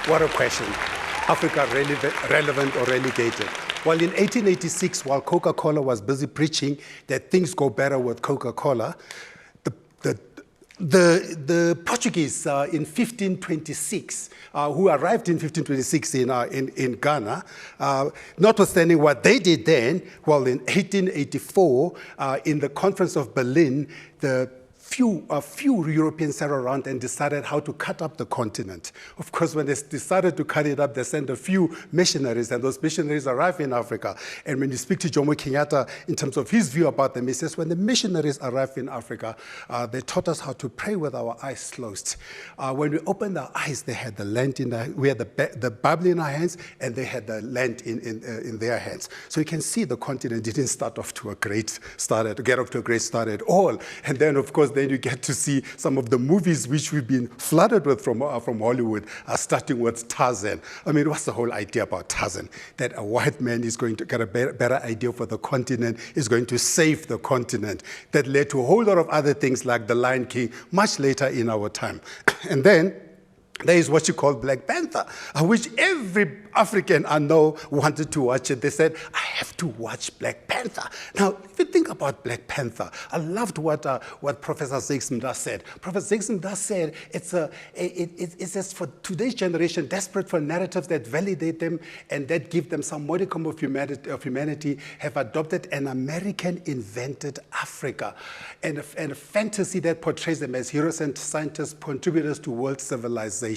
What a question. Africa relevant or relegated? Well, in 1886, while Coca-Cola was busy preaching that things go better with Coca-Cola, the Portuguese in 1526, who arrived in 1526 in Ghana, notwithstanding what they did then, well, in 1884, in the Conference of Berlin, a few Europeans sat around and decided how to cut up the continent. Of course, when they decided to cut it up, they sent a few missionaries, and those missionaries arrived in Africa. And when you speak to Jomo Kenyatta in terms of his view about them, he says, when the missionaries arrived in Africa, they taught us how to pray with our eyes closed. When we opened our eyes, they had the land we had the Bible in our hands, and they had the land in their hands. So you can see the continent didn't start off to a great start, get off to a great start at all. And then, of course, then you get to see some of the movies which we've been flooded with from Hollywood, starting with Tarzan. I mean, what's the whole idea about Tarzan? That a white man is going to get a better idea for the continent, is going to save the continent. That led to a whole lot of other things like The Lion King much later in our time. And then there is what you call Black Panther, which every African I know wanted to watch it. They said, I have to watch Black Panther. Now, if you think about Black Panther, I loved what Professor Zegsmda said. Professor Zegsmda said it's just for today's generation, desperate for narratives that validate them and that give them some modicum of humanity, have adopted an American-invented Africa and a fantasy that portrays them as heroes and scientists, contributors to world civilization.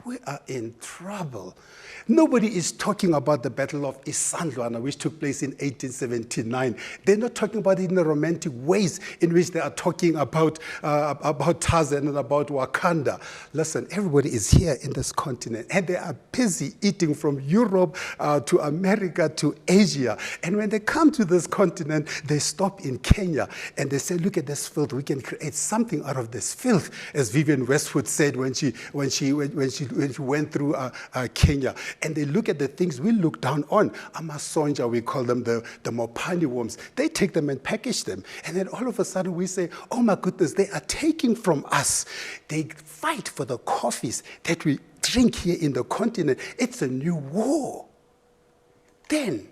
We are in trouble. Nobody is talking about the Battle of Isandlwana, which took place in 1879. They're not talking about it in the romantic ways in which they are talking about Tarzan and about Wakanda. Listen, everybody is here in this continent, and they are busy eating from Europe to America to Asia. And when they come to this continent, they stop in Kenya, and they say, look at this filth. We can create something out of this filth, as Vivienne Westwood said when she went through Kenya. And they look at the things we look down on. Amasonja, we call them the Mopani worms. They take them and package them. And then all of a sudden we say, oh my goodness, they are taking from us. They fight for the coffees that we drink here in the continent. It's a new war. Then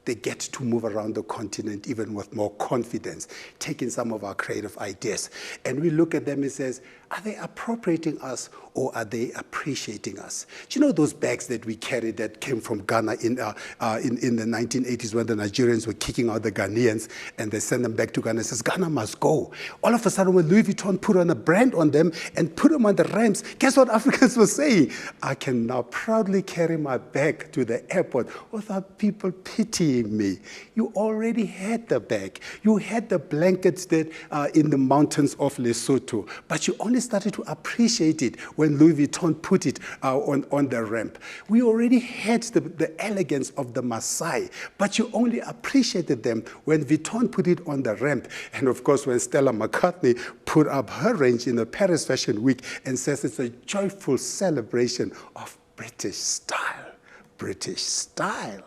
they get to move around the continent even with more confidence, taking some of our creative ideas. And we look at them and says, are they appropriating us or are they appreciating us? Do you know those bags that we carried that came from Ghana in the 1980s when the Nigerians were kicking out the Ghanaians and they sent them back to Ghana and says, Ghana must go. All of a sudden when Louis Vuitton put on a brand on them and put them on the ramps, guess what Africans were saying? I can now proudly carry my bag to the airport without people pitying me. You already had the bag. You had the blankets that in the mountains of Lesotho, but you only started to appreciate it when Louis Vuitton put it on the ramp. We already had the elegance of the Maasai, but you only appreciated them when Vuitton put it on the ramp. And of course, when Stella McCartney put up her range in the Paris Fashion Week and says it's a joyful celebration of British style. British style.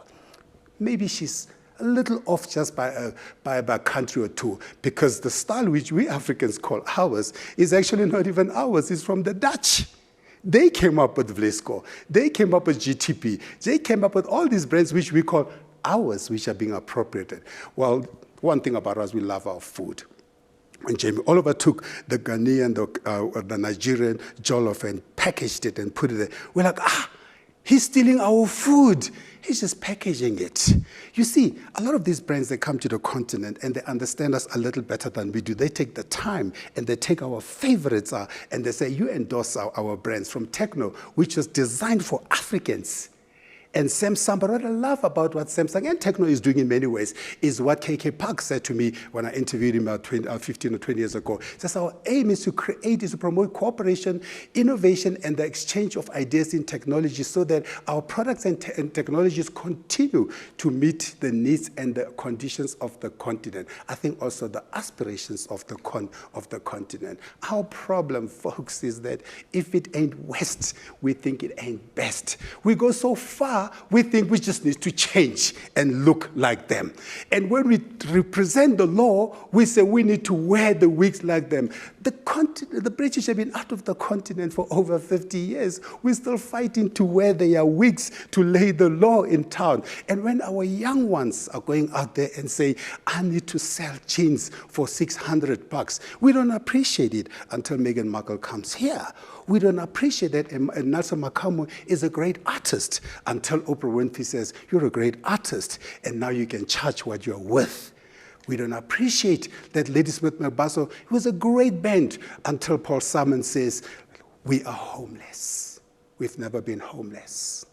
Maybe she's a little off just by a country or two, because the style which we Africans call ours is actually not even ours. It's from the Dutch. They came up with Vlisco. They came up with GTP. They came up with all these brands which we call ours, which are being appropriated. Well, one thing about us, we love our food. When Jamie Oliver took the Ghanaian, the Nigerian jollof and packaged it and put it there, we're like, he's stealing our food. He's just packaging it. You see, a lot of these brands, they come to the continent and they understand us a little better than we do. They take the time and they take our favorites and they say, you endorse our brands, from Techno, which was designed for Africans. And Samsung, but what I love about what Samsung and Techno is doing in many ways is what KK Park said to me when I interviewed him about 15 or 20 years ago. He says our aim is to promote cooperation, innovation, and the exchange of ideas in technology so that our products and technologies continue to meet the needs and the conditions of the continent. I think also the aspirations of the continent. Our problem, folks, is that if it ain't West, we think it ain't best. We go so far are, we think we just need to change and look like them. And when we represent the law, we say we need to wear the wigs like them. The British have been out of the continent for over 50 years. We're still fighting to wear their wigs to lay the law in town. And when our young ones are going out there and say, I need to sell jeans for $600, we don't appreciate it until Meghan Markle comes here. We don't appreciate that Nelson Makamu is a great artist until Oprah Winfrey says, you're a great artist, and now you can charge what you're worth. We don't appreciate that Ladysmith Mabaso was a great band until Paul Simon says, we are homeless. We've never been homeless.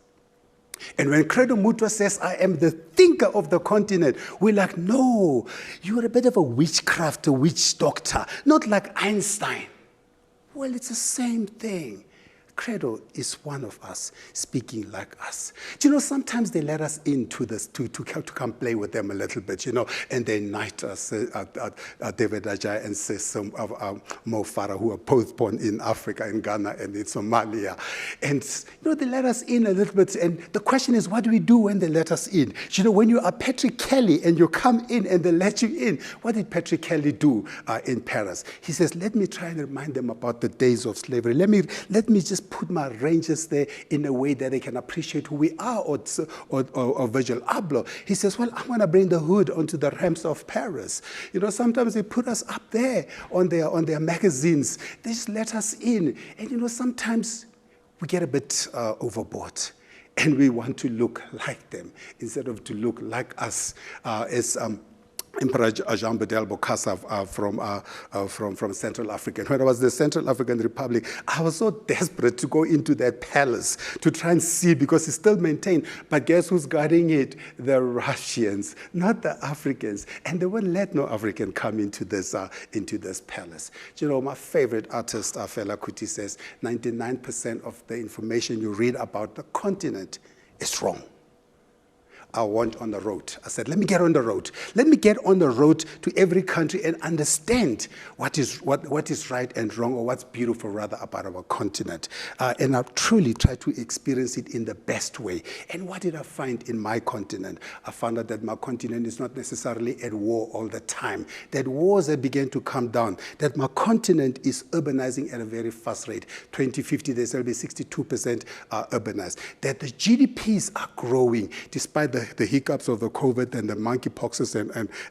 And when Credo Mutwa says, I am the thinker of the continent, we're like, no, you're a bit of a witchcraft, a witch doctor, not like Einstein. Well, it's the same thing. Credo is one of us, speaking like us. Do you know, sometimes they let us into this to come play with them a little bit, you know, and they knight us, David Ajay and some of Mo Farah, who are both born in Africa, in Ghana and in Somalia. And, you know, they let us in a little bit. And the question is, what do we do when they let us in? You know, when you are Patrick Kelly and you come in and they let you in, what did Patrick Kelly do in Paris? He says, let me try and remind them about the days of slavery. Let me just put my rangers there in a way that they can appreciate who we are, or Virgil Abloh. He says, well, I'm going to bring the hood onto the ramps of Paris. You know, sometimes they put us up there on their magazines. They just let us in. And, you know, sometimes we get a bit overboard. And we want to look like them instead of to look like us, as Emperor Jean Bedel Bokassa from Central Africa. When I was in the Central African Republic, I was so desperate to go into that palace to try and see, because it's still maintained. But guess who's guarding it? The Russians, not the Africans. And they wouldn't let no African come into this palace. You know, my favorite artist, Fela Kuti, says 99% of the information you read about the continent is wrong. I went on the road. I said, let me get on the road. Let me get on the road to every country and understand what is right and wrong, or what's beautiful rather about our continent. And I truly tried to experience it in the best way. And what did I find in my continent? I found out that my continent is not necessarily at war all the time. That wars have begun to come down. That my continent is urbanizing at a very fast rate. 2050, there will be 62% urbanized. That the GDPs are growing despite the hiccups of the COVID and the monkeypoxes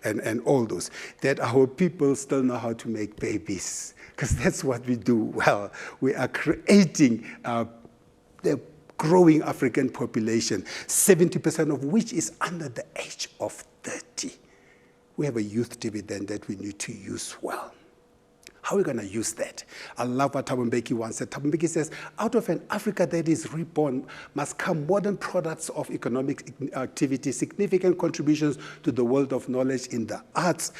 and all those, that our people still know how to make babies, because that's what we do well. We are creating the growing African population, 70% of which is under the age of 30. We have a youth dividend that we need to use well. How are we going to use that? I love what Thabo Mbeki once said. Thabo Mbeki says, out of an Africa that is reborn must come modern products of economic activity, significant contributions to the world of knowledge in the arts,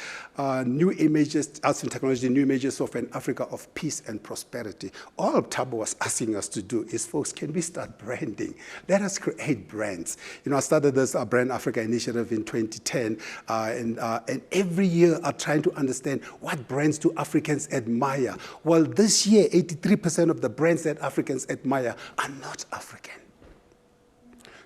new images, arts and technology, new images of an Africa of peace and prosperity. All Thabo was asking us to do is, folks, can we start branding? Let us create brands. You know, I started this Brand Africa initiative in 2010, and every year I'm trying to understand what brands do Africans admire. Well, this year, 83% of the brands that Africans admire are not African.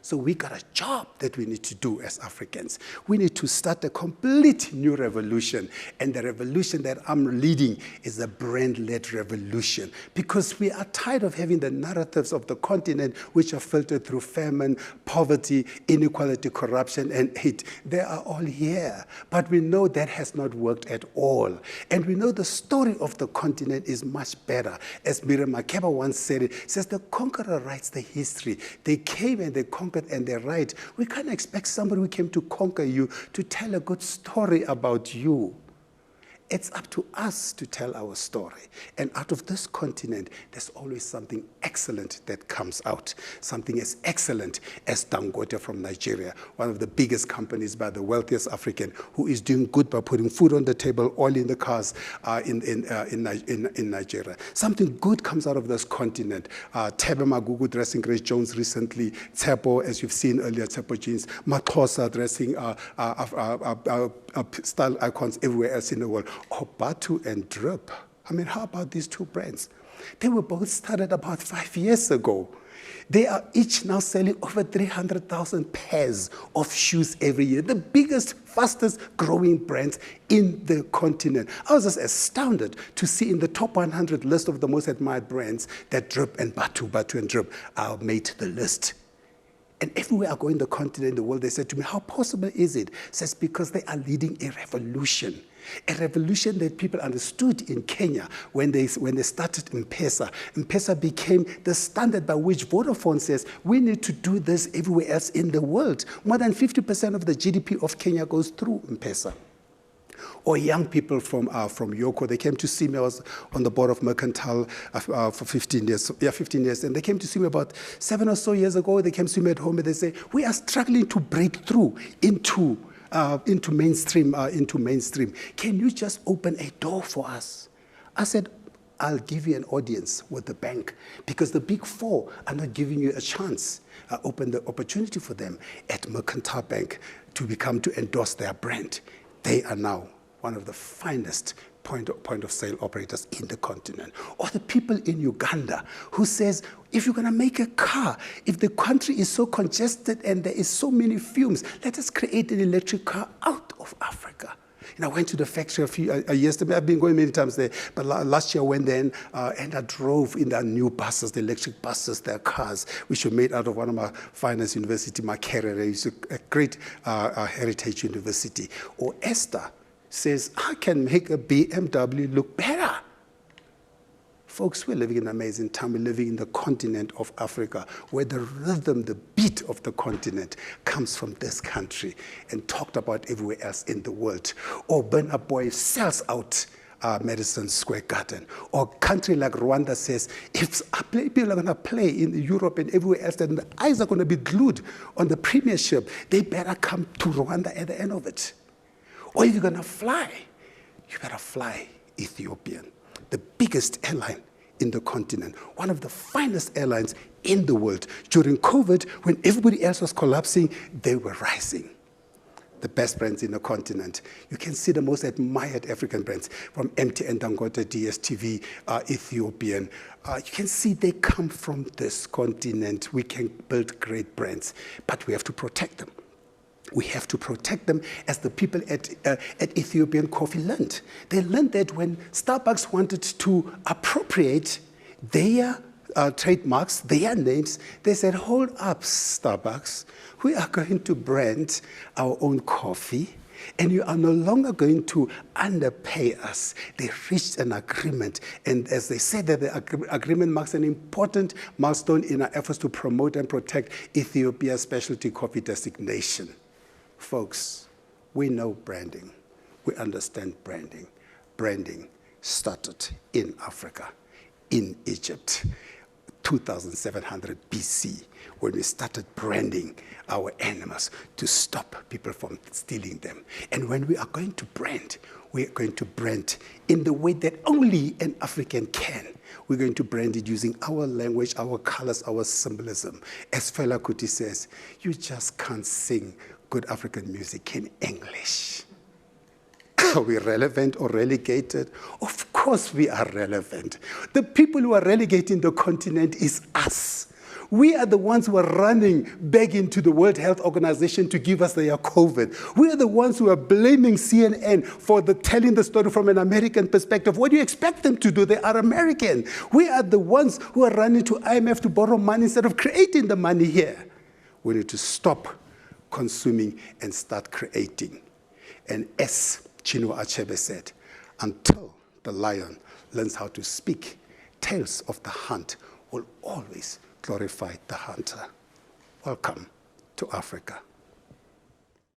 So we got a job that we need to do as Africans. We need to start a complete new revolution. And the revolution that I'm leading is a brand-led revolution, because we are tired of having the narratives of the continent which are filtered through famine, poverty, inequality, corruption, and hate. They are all here. But we know that has not worked at all. And we know the story of the continent is much better. As Miriam Makeba once said it, says the conqueror writes the history. They came and they conquered and they're right. We can't expect somebody who came to conquer you to tell a good story about you. It's up to us to tell our story. And out of this continent, there's always something excellent that comes out. Something as excellent as Dangote from Nigeria, one of the biggest companies by the wealthiest African, who is doing good by putting food on the table, oil in the cars in Nigeria. Something good comes out of this continent. Thebe Magugu dressing Grace Jones recently. Tsepo, as you've seen earlier, Tsepo jeans. Mathosa dressing style icons everywhere else in the world. Or Bathu and Drip. I mean, how about these two brands? They were both started about 5 years ago. They are each now selling over 300,000 pairs of shoes every year. The biggest, fastest growing brands in the continent. I was just astounded to see in the top 100 list of the most admired brands that Drip and Bathu and Drip made the list. And everywhere I go in the continent, in the world, they said to me, how possible is it? Says, because they are leading a revolution that people understood in Kenya when they started M-PESA. M-PESA became the standard by which Vodafone says, we need to do this everywhere else in the world. More than 50% of the GDP of Kenya goes through M-PESA. Or young people from Yoko, they came to see me. I was on the board of Mercantile for 15 years. Yeah, 15 years. And they came to see me about 7 or so years ago. They came to see me at home and they say, we are struggling to break through into mainstream. Can you just open a door for us? I said, I'll give you an audience with the bank because the big four are not giving you a chance. I opened the opportunity for them at Mercantile Bank to endorse their brand. They are now one of the finest point of sale operators in the continent. Or the people in Uganda who says, if you're going to make a car, if the country is so congested and there is so many fumes, let us create an electric car out of Africa. And I went to the factory a few years ago. I've been going many times there, but last year I went there and I drove in their new buses, the electric buses, their cars, which were made out of one of my finest university, Makerere, a great heritage university. Or Esther says, I can make a BMW look better. Folks, we're living in an amazing time. We're living in the continent of Africa, where the rhythm, the beat of the continent comes from this country and talked about everywhere else in the world. Or Burna Boy sells out Madison Square Garden. Or a country like Rwanda says, if people are going to play in Europe and everywhere else, and the eyes are going to be glued on the premiership, they better come to Rwanda at the end of it. Or if you're going to fly, you better fly Ethiopian, the biggest airline in the continent, one of the finest airlines in the world. During COVID, when everybody else was collapsing, they were rising. The best brands in the continent. You can see the most admired African brands, from MTN, Dangote, DSTV, Ethiopian. You can see they come from this continent. We can build great brands, but we have to protect them. We have to protect them, as the people at Ethiopian Coffee learned. They learned that when Starbucks wanted to appropriate their trademarks, their names, they said, hold up, Starbucks. We are going to brand our own coffee, and you are no longer going to underpay us. They reached an agreement, and as they said that the agreement marks an important milestone in our efforts to promote and protect Ethiopia's specialty coffee designation. Folks, we know branding. We understand branding. Branding started in Africa, in Egypt, 2700 BC, when we started branding our animals to stop people from stealing them. And when we are going to brand, we are going to brand in the way that only an African can. We're going to brand it using our language, our colors, our symbolism. As Fela Kuti says, you just can't sing good African music in English. Are we relevant or relegated? Of course we are relevant. The people who are relegating the continent is us. We are the ones who are running, begging to the World Health Organization to give us their COVID. We are the ones who are blaming CNN for telling the story from an American perspective. What do you expect them to do? They are American. We are the ones who are running to IMF to borrow money instead of creating the money here. We need to stop consuming and start creating. And as Chinua Achebe said, until the lion learns how to speak, tales of the hunt will always glorify the hunter. Welcome to Africa.